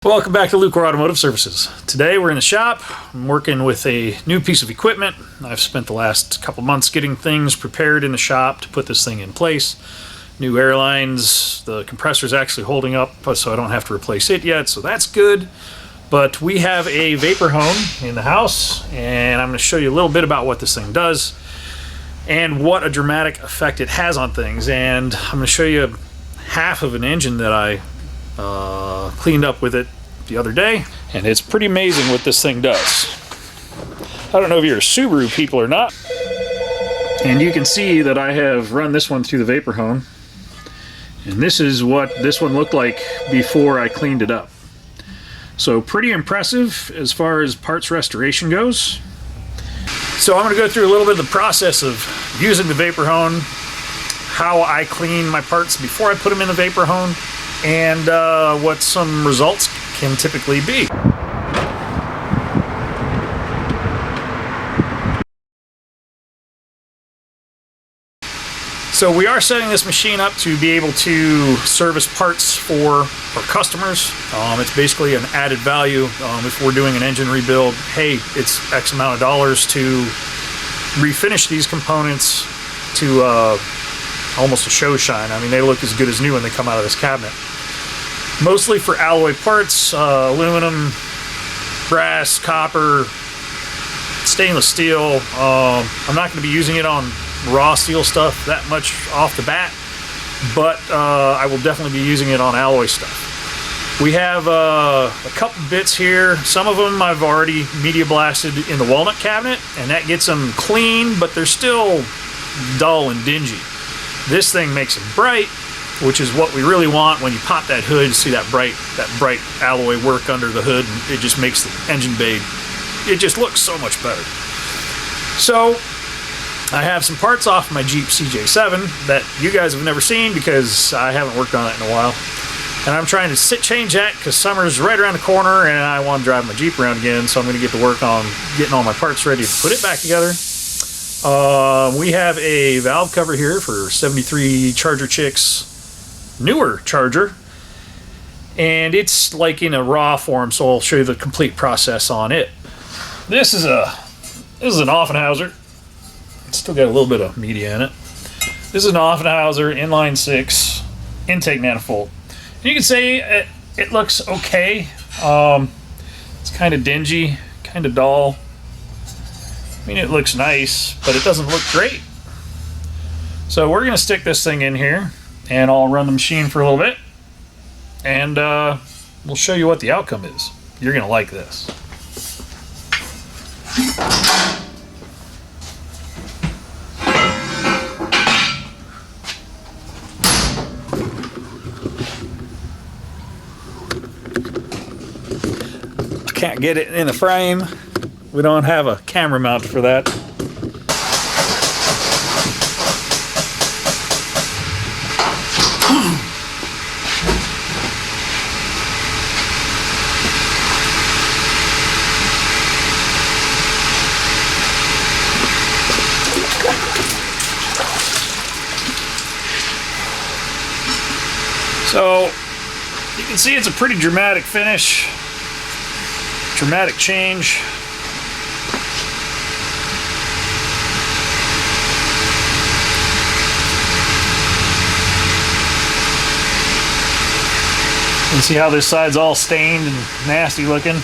Welcome back to Lucore Automotive Services. Today we're in the shop. I'm working with a new piece of equipment. I've spent the last couple months getting things prepared in the shop to put this thing in place. New airlines, the compressor's actually holding up so I don't have to replace it yet, so that's good. But we have a vapor hone in the house and I'm going to show you a little bit about what this thing does and what a dramatic effect it has on things. And I'm going to show you half of an engine that I cleaned up with it the other day, and it's pretty amazing what this thing does. I don't know if you're a Subaru people or not, and you can see that I have run this one through the vapor hone, and this is what this one looked like before I cleaned it up. So pretty impressive as far as parts restoration goes. So I'm going to go through a little bit of the process of using the vapor hone, how I clean my parts before I put them in the vapor hone, and what some results can typically be. So we are setting this machine up to be able to service parts for our customers. It's basically an added value. If we're doing an engine rebuild, hey, it's X amount of dollars to refinish these components to almost a show shine. I mean, they look as good as new when they come out of this cabinet. Mostly for alloy parts, aluminum, brass, copper, stainless steel. I'm not going to be using it on raw steel stuff that much off the bat, but I will definitely be using it on alloy stuff. We have a couple bits here. Some of them I've already media blasted in the walnut cabinet, and that gets them clean, but they're still dull and dingy. This thing makes them bright, which is what we really want. When you pop that hood, you see that bright alloy work under the hood, and it just makes the engine bay, it just looks so much better. So I have some parts off my Jeep CJ7 that you guys have never seen because I haven't worked on it in a while. And I'm trying to change that because summer's right around the corner and I want to drive my Jeep around again, so I'm going to get to work on getting all my parts ready to put it back together. We have a valve cover here for 73 Charger Chicks newer Charger, and it's like in a raw form, so I'll show you the complete process on it. This is an Offenhauser. It's still got a little bit of media in it. This is an Offenhauser inline 6 intake manifold. And you can say it looks okay. It's kind of dingy, kind of dull. I mean, it looks nice, but it doesn't look great. So we're going to stick this thing in here, and I'll run the machine for a little bit, and we'll show you what the outcome is. You're going to like this. I can't get it in the frame. We don't have a camera mount for that. So you can see it's a pretty dramatic finish, dramatic change. You can see how this side's all stained and nasty looking, and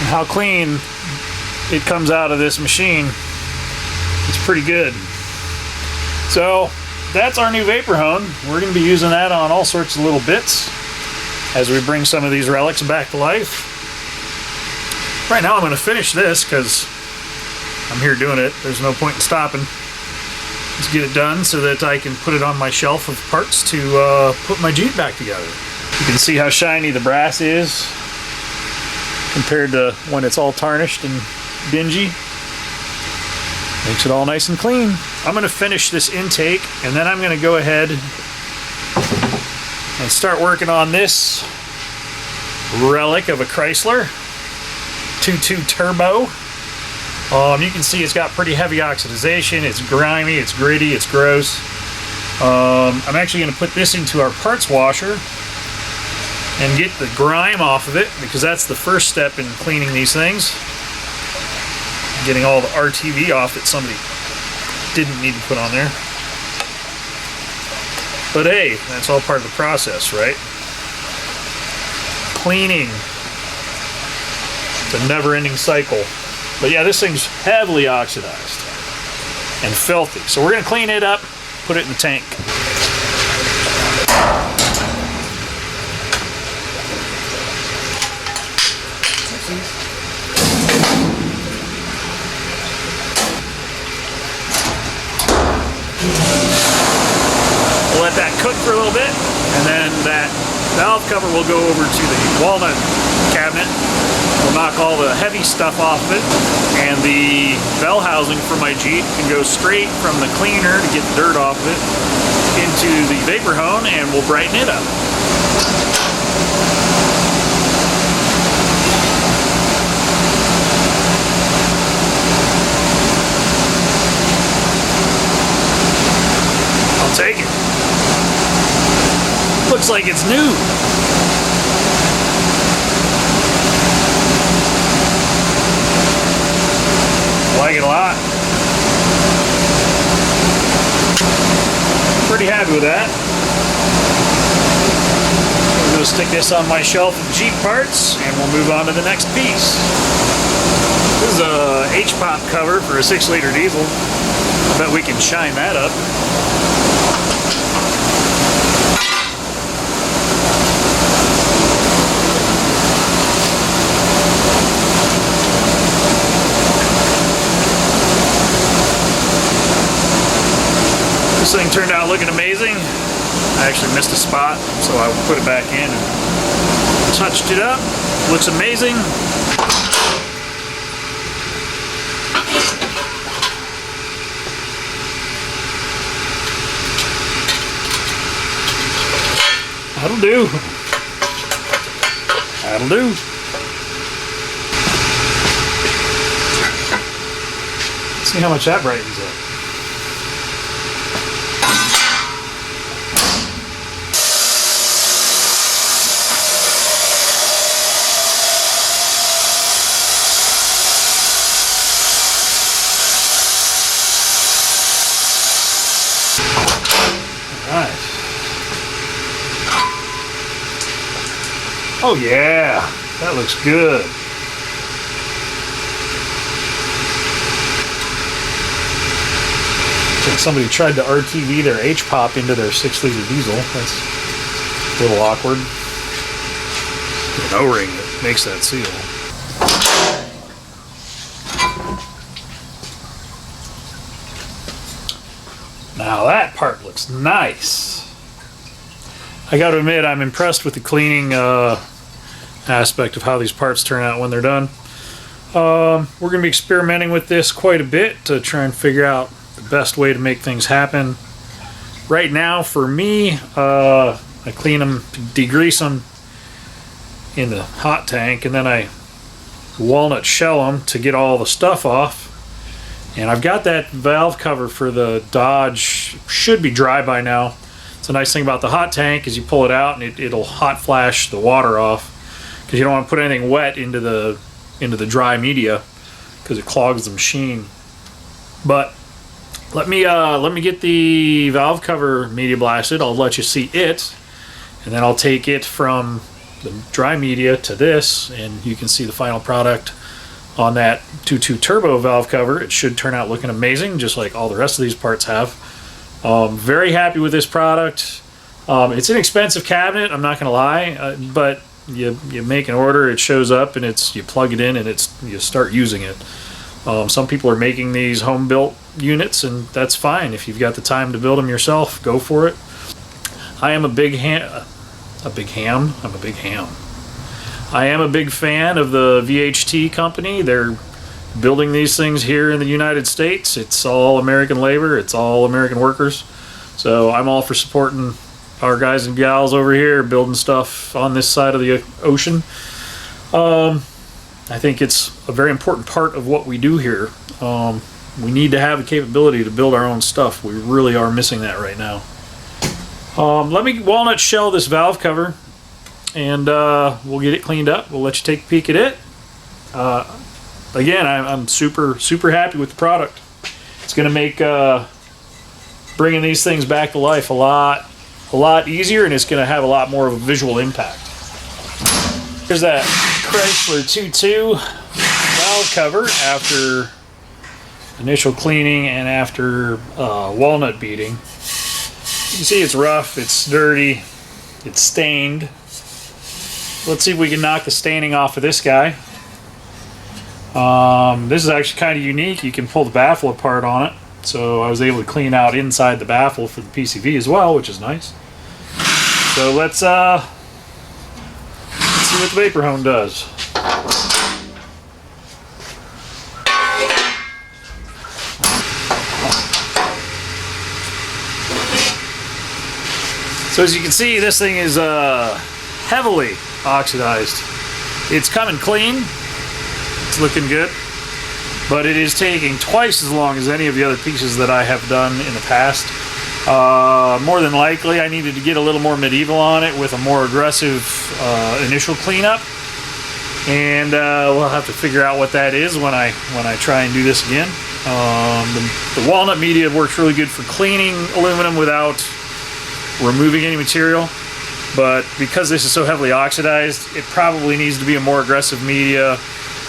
how clean it comes out of this machine. It's pretty good. So that's our new vapor hone. We're going to be using that on all sorts of little bits as we bring some of these relics back to life. Right now I'm going to finish this because I'm here doing it. There's no point in stopping. Let's get it done so that I can put it on my shelf of parts to put my Jeep back together. You can see how shiny the brass is compared to when it's all tarnished and dingy. Makes it all nice and clean. I'm going to finish this intake, and then I'm going to go ahead and start working on this relic of a Chrysler 2.2 turbo. You can see it's got pretty heavy oxidization. It's grimy, it's gritty, it's gross. I'm actually going to put this into our parts washer and get the grime off of it, because that's the first step in cleaning these things. Getting all the RTV off that somebody didn't need to put on there. But hey, that's all part of the process, right? Cleaning. It's a never-ending cycle. But yeah, this thing's heavily oxidized and filthy. So we're gonna clean it up, put it in the tank. We'll let that cook for a little bit, and then that valve cover will go over to the walnut cabinet. We'll knock all the heavy stuff off of it, and the bell housing for my Jeep can go straight from the cleaner to get the dirt off of it into the vapor hone, and we'll brighten it up. I'll take it. Looks like it's new. I like it a lot. Pretty happy with that. I'm going to stick this on my shelf of Jeep parts, and we'll move on to the next piece. This is a H-pop cover for a 6-liter diesel. I bet we can shine that up. This thing turned out looking amazing. I actually missed a spot, so I put it back in and touched it up. Looks amazing. That'll do. That'll do. Let's see how much that brightens up. Oh yeah, that looks good. Looks like somebody tried to RTV their H-pop into their 6-liter diesel. That's a little awkward. An O-ring that makes that seal. Now that part looks nice. I gotta admit, I'm impressed with the cleaning aspect of how these parts turn out when they're done. We're going to be experimenting with this quite a bit to try and figure out the best way to make things happen. Right now, for me, I clean them, degrease them in the hot tank, and then I walnut shell them to get all the stuff off. And I've got that valve cover for the Dodge, should be dry by now. It's a nice thing about the hot tank is you pull it out and it'll hot flash the water off, because you don't want to put anything wet into the dry media because it clogs the machine. But let me get the valve cover media blasted. I'll let you see it, and then I'll take it from the dry media to this, and you can see the final product on that 2.2 turbo valve cover. It should turn out looking amazing, just like all the rest of these parts have. Very happy with this product. It's an expensive cabinet, I'm not gonna lie, but you make an order, it shows up, and you plug it in, and you start using it. Some people are making these home built units, and that's fine. If you've got the time to build them yourself, go for it. I am a big ham. I am a big fan of the VHT company. They're building these things here in the United States. It's all American labor, it's all American workers. So I'm all for supporting our guys and gals over here building stuff on this side of the ocean. I think it's a very important part of what we do here. We need to have the capability to build our own stuff. We really are missing that right now. Let me walnut shell this valve cover. and we'll get it cleaned up. We'll let you take a peek at it. Again, I'm super happy with the product. It's going to make bringing these things back to life a lot easier, and it's going to have a lot more of a visual impact. Here's that Chrysler 2.2 valve cover after initial cleaning and after walnut beading. You can see it's rough, it's dirty, it's stained. Let's see if we can knock the staining off of this guy. This is actually kind of unique. You can pull the baffle apart on it. So I was able to clean out inside the baffle for the PCV as well, which is nice. So let's see what the Vapor Hone does. So as you can see, this thing is heavily oxidized. It's coming clean. It's looking good. But it is taking twice as long as any of the other pieces that I have done in the past. More than likely, I needed to get a little more medieval on it with a more aggressive initial cleanup. And we'll have to figure out what that is when I try and do this again. The walnut media works really good for cleaning aluminum without removing any material, but because this is so heavily oxidized, it probably needs to be a more aggressive media,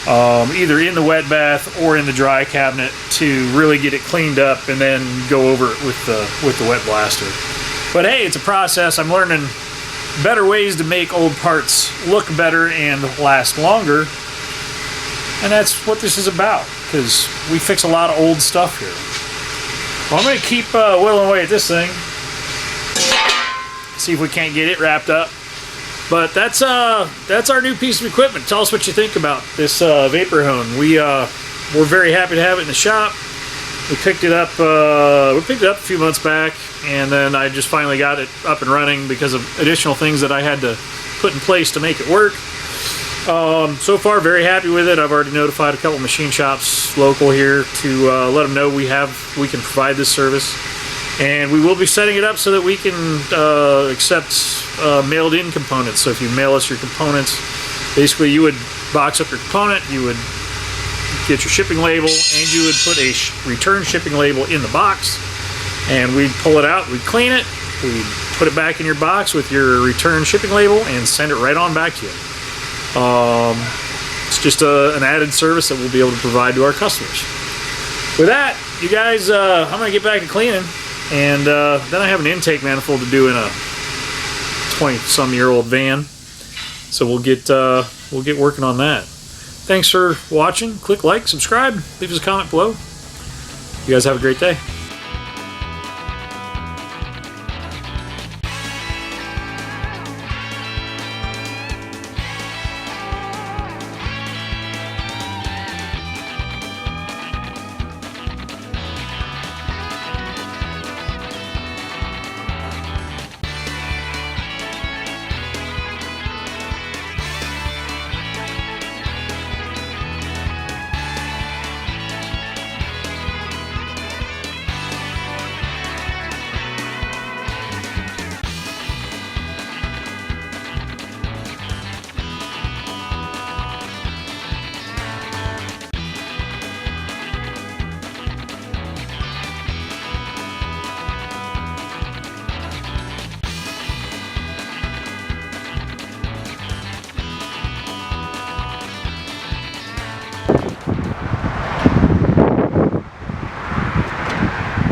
either in the wet bath or in the dry cabinet, to really get it cleaned up and then go over it with the wet blaster. But hey, it's a process. I'm learning better ways to make old parts look better and last longer, and that's what this is about, because we fix a lot of old stuff here. Well, I'm going to keep whittling away at this thing, see if we can't get it wrapped up. But that's our new piece of equipment. Tell us what you think about this Vapor Hone. We're very happy to have it in the shop. We picked it up a few months back, and then I just finally got it up and running because of additional things that I had to put in place to make it work. So far, very happy with it. I've already notified a couple machine shops local here to let them know we can provide this service. And we will be setting it up so that we can accept mailed-in components. So if you mail us your components, basically you would box up your component, you would get your shipping label, and you would put a return shipping label in the box, and we'd pull it out, we'd clean it, we'd put it back in your box with your return shipping label, and send it right on back to you. It's just an added service that we'll be able to provide to our customers. With that, you guys, I'm going to get back to cleaning. And then I have an intake manifold to do in a 20-some-year-old van, so we'll get working on that. Thanks for watching. Click like, subscribe, leave us a comment below. You guys have a great day.